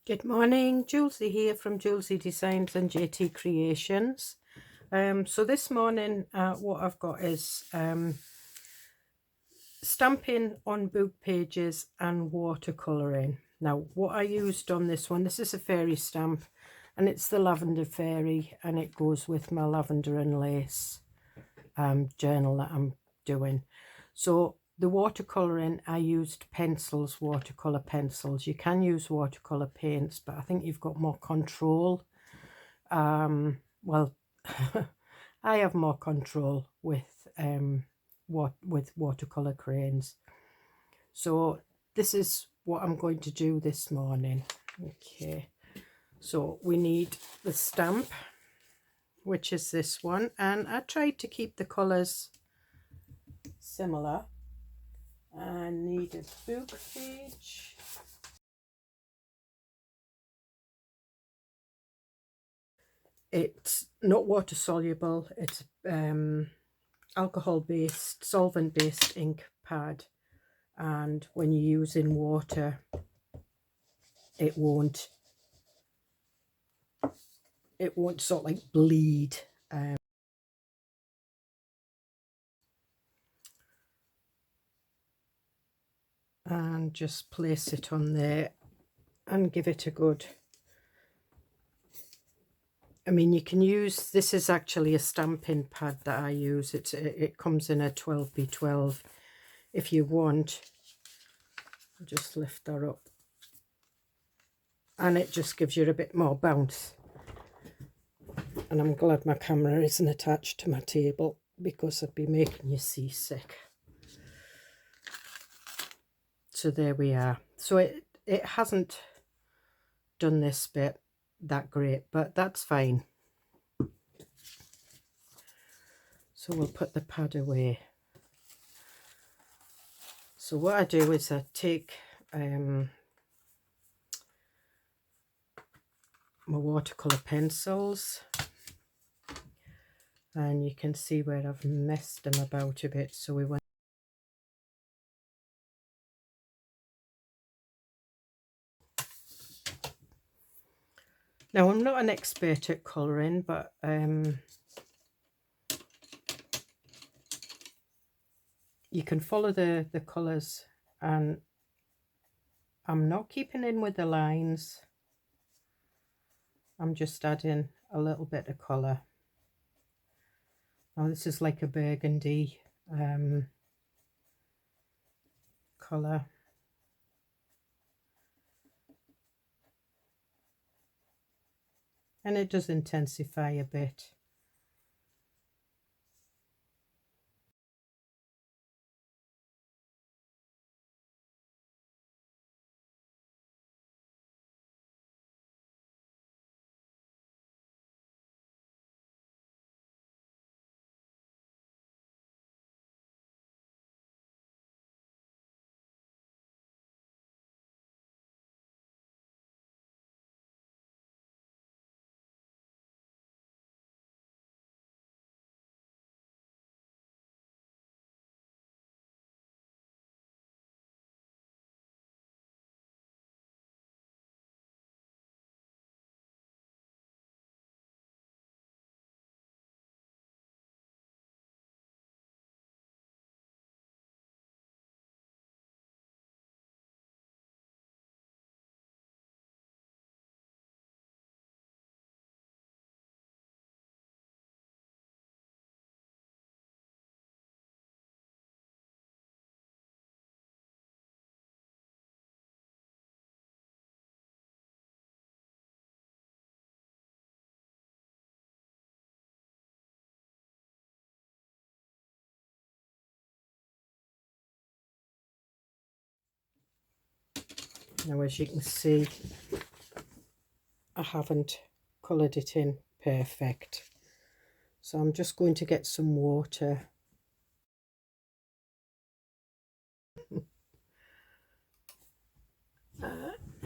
Good morning, Joolse here from Joolsedesigns and JT Creations. So this morning what I've got is stamping on book pages and watercolouring. Now what I used on this one, this is a fairy stamp and it's the Lavender Fairy, and it goes with my lavender and lace journal that I'm doing. So the watercolouring, I used pencils, watercolour pencils. You can use watercolour paints, but I think you've got more control. Well, I have more control with watercolour crayons. So this is what I'm going to do this morning. Okay, so we need the stamp, which is this one, and I tried to keep the colours similar. I need a book page. It's not water soluble, it's alcohol based, solvent based ink pad, and when you're using water it won't sort of like bleed. And just place it on there and give it a good, I mean, you can use, this is actually a stamping pad that I use. It comes in a 12x12 if you want. I'll just lift that up, and it just gives you a bit more bounce. And I'm glad my camera isn't attached to my table, because I'd be making you seasick. So there we are. So it hasn't done this bit that great, but that's fine. So we'll put the pad away. So what I do is I take my watercolour pencils, and you can see where I've messed them about a bit. So we went. Now I'm not an expert at colouring, but you can follow the colours, and I'm not keeping in with the lines. I'm just adding a little bit of colour. Now this is like a burgundy colour. And it does intensify a bit. Now, as you can see, I haven't coloured it in perfect. So I'm just going to get some water.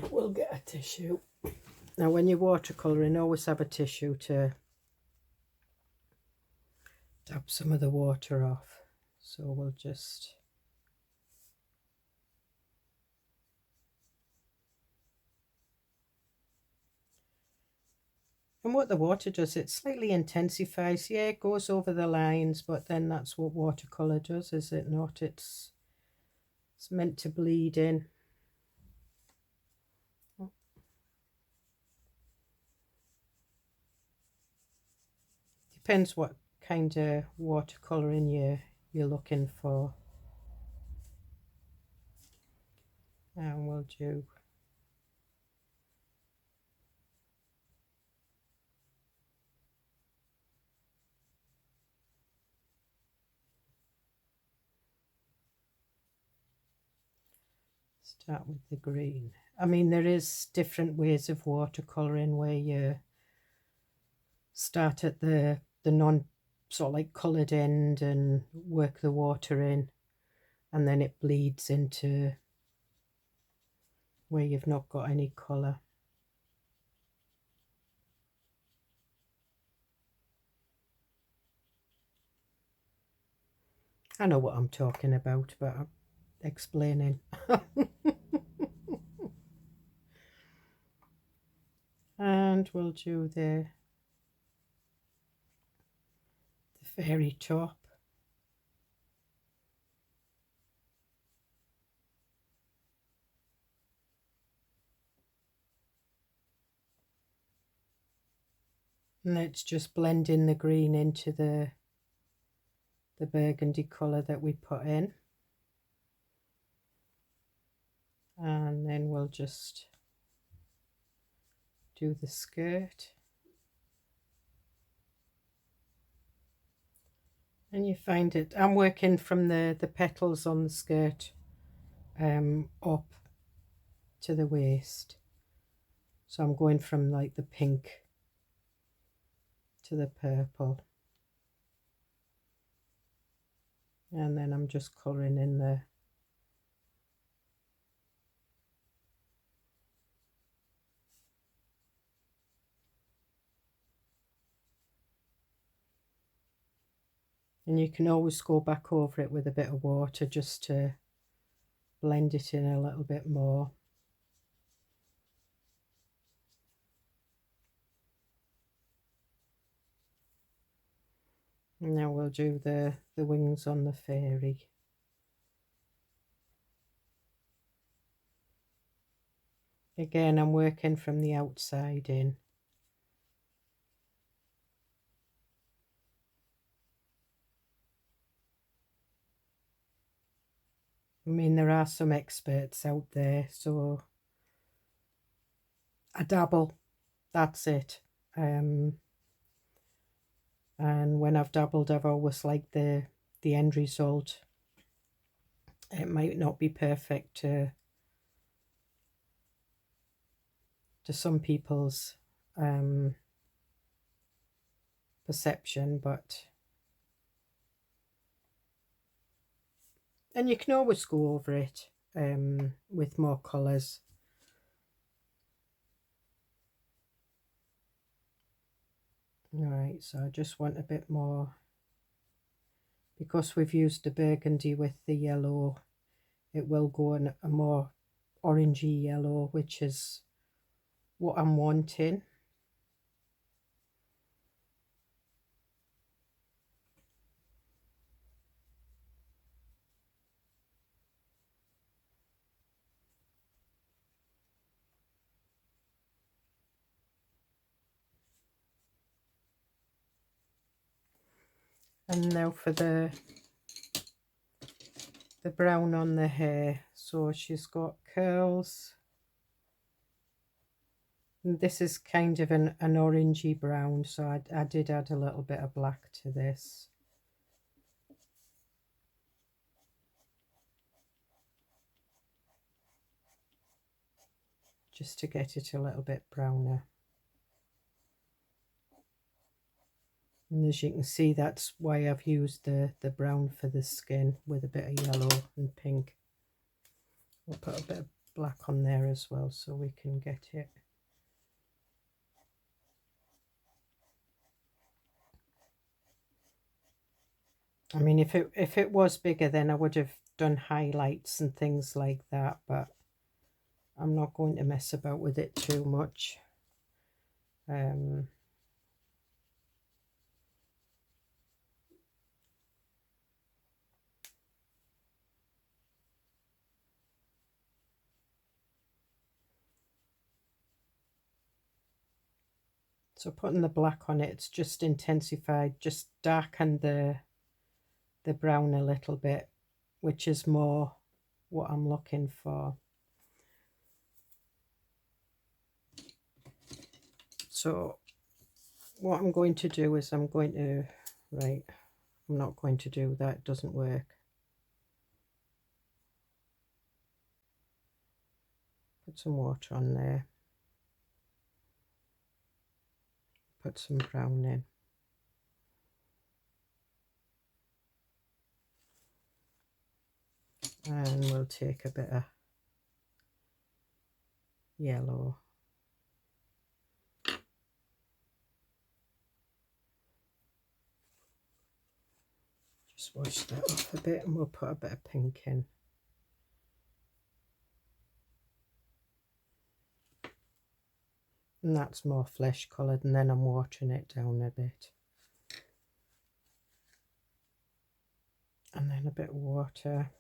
We'll get a tissue. Now when you're watercolouring, always have a tissue to dab some of the water off. So we'll just... And what the water does, it slightly intensifies. Yeah, it goes over the lines, but then that's what watercolour does, is it not? It's meant to bleed in. Depends what kind of watercolouring you're looking for. And we'll do start with the green. I mean, there is different ways of watercolouring where you start at the non sort of like coloured end and work the water in, and then it bleeds into where you've not got any colour. I know what I'm talking about, but I'm explaining. And we'll do the fairy top. And let's just blend in the green into the burgundy colour that we put in. And then we'll just do the skirt. And you find it, I'm working from the petals on the skirt up to the waist. So I'm going from like the pink to the purple. And then I'm just colouring in the and you can always go back over it with a bit of water just to blend it in a little bit more. And now we'll do the wings on the fairy. Again, I'm working from the outside in. I mean, there are some experts out there, so I dabble, that's it. And when I've dabbled, I've always liked the end result. It might not be perfect to some people's perception, but and you can always go over it with more colours. Alright, so I just want a bit more, because we've used the burgundy with the yellow, it will go in a more orangey yellow, which is what I'm wanting. And now for the brown on the hair. So she's got curls. And this is kind of an orangey brown, so I did add a little bit of black to this. Just to get it a little bit browner. And as you can see, that's why I've used the brown for the skin with a bit of yellow and pink. We'll put a bit of black on there as well so we can get it. I mean, if it was bigger, then I would have done highlights and things like that, but I'm not going to mess about with it too much. So putting the black on it, it's just intensified, just darkened the brown a little bit, which is more what I'm looking for. So what I'm going to do is I'm not going to do that, it doesn't work. Put some water on there. Put some brown in. And we'll take a bit of yellow. Just wash that off a bit and we'll put a bit of pink in. And that's more flesh coloured, and then I'm watering it down a bit. And then a bit of water.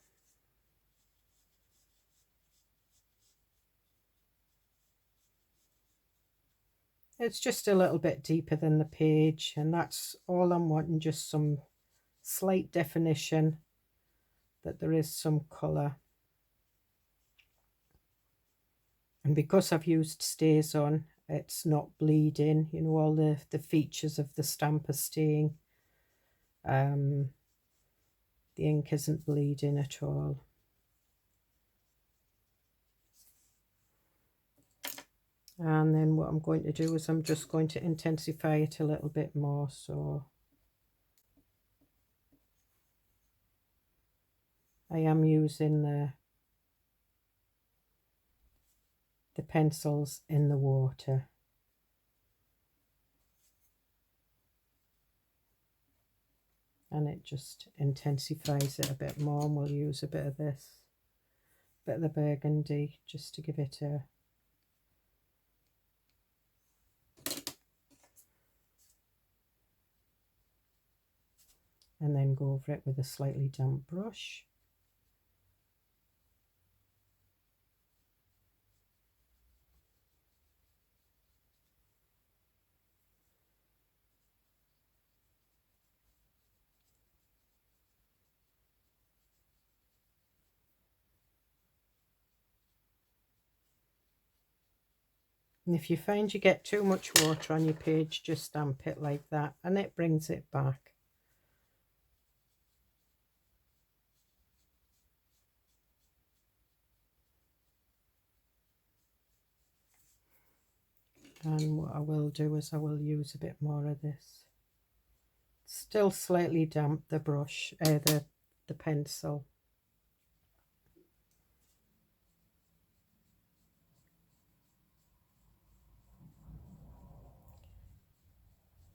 It's just a little bit deeper than the page, and that's all I'm wanting, just some slight definition that there is some colour. And because I've used stays on, it's not bleeding, you know, all the features of the stamp are staying. The ink isn't bleeding at all. And then what I'm going to do is I'm just going to intensify it a little bit more. So I am using the pencils in the water. And it just intensifies it a bit more, and we'll use a bit of this, bit of the burgundy, just to give it a and then go over it with a slightly damp brush. And if you find you get too much water on your page, just stamp it like that and it brings it back. And what I will do is I will use a bit more of this. Still slightly damp, the brush, the pencil.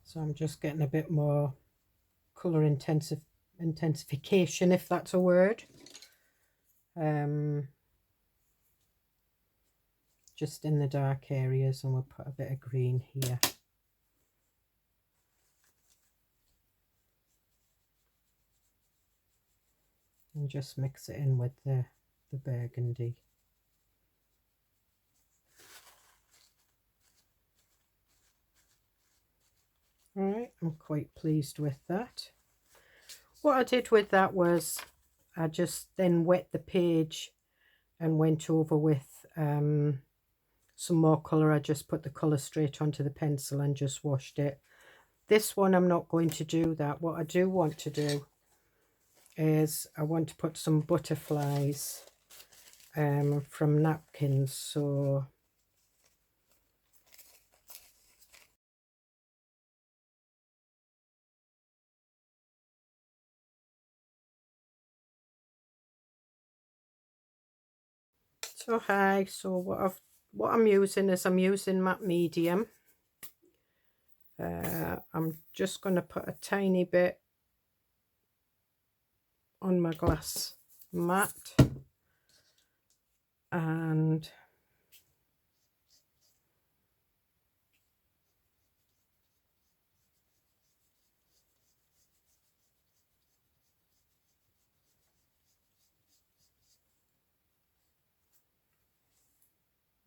So I'm just getting a bit more colour intensification, if that's a word. Just in the dark areas, and we'll put a bit of green here. And just mix it in with the burgundy. Alright, I'm quite pleased with that. What I did with that was I just then wet the page and went over with some more colour. I just put the colour straight onto the pencil and just washed it. This one I'm not going to do that. What I do want to do is I want to put some butterflies from napkins. So hi, so what I'm using is I'm using matte medium. I'm just going to put a tiny bit on my glass mat, and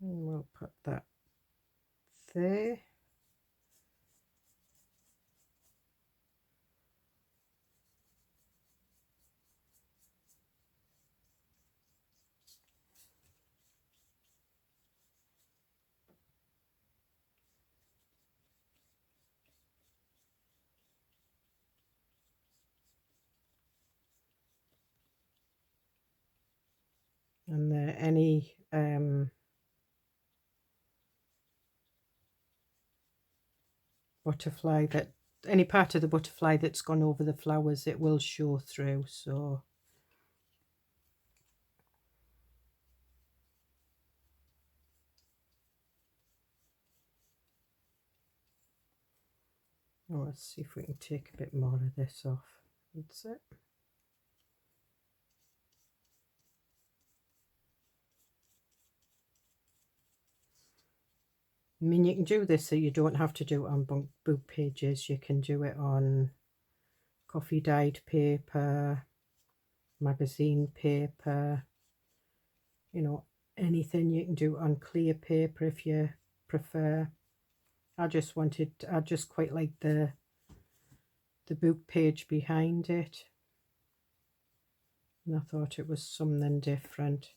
we'll put that there. and any butterfly, that any part of the butterfly that's gone over the flowers, it will show through. So let's see if we can take a bit more of this off. That's it. I mean, you can do this so you don't have to do it on book pages. You can do it on coffee dyed paper, magazine paper, you know, anything. You can do it on clear paper if you prefer. I just quite like the book page behind it, and I thought it was something different.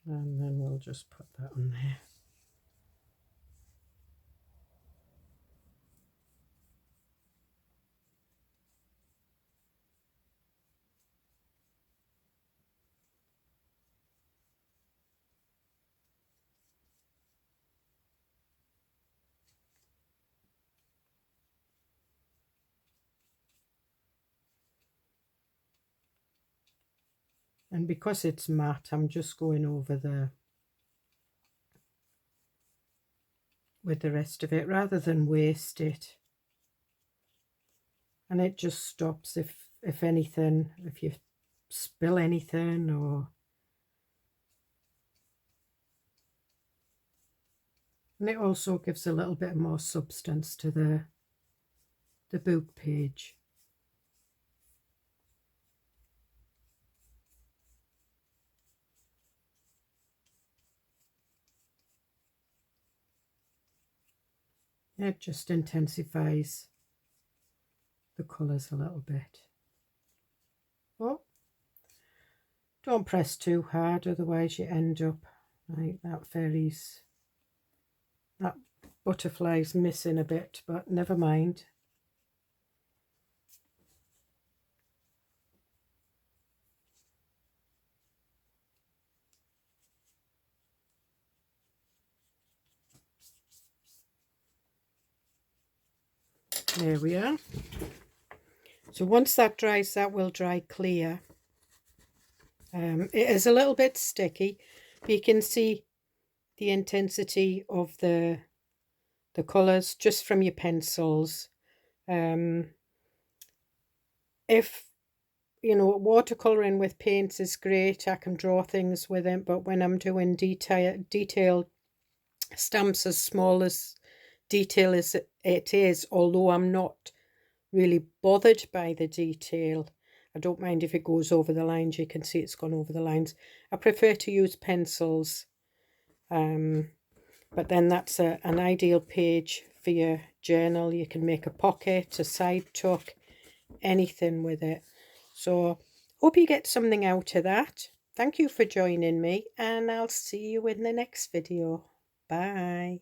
And then we'll just put that on there. And because it's matte, I'm just going over with the rest of it rather than waste it. And it just stops if anything, if you spill anything, or and it also gives a little bit more substance to the book page. It just intensifies the colours a little bit. Oh, don't press too hard, otherwise you end up like that butterfly's missing a bit, but never mind. There we are. So once that dries, that will dry clear. It is a little bit sticky, but you can see the intensity of the colours just from your pencils. If you know, watercolouring with paints is great, I can draw things with it, but when I'm doing detailed stamps as small as detail as it is, although I'm not really bothered by the detail, I don't mind if it goes over the lines. You can see it's gone over the lines. I prefer to use pencils, but then that's an ideal page for your journal. You can make a pocket, a side tuck, anything with it. So hope you get something out of that. Thank you for joining me, and I'll see you in the next video. Bye.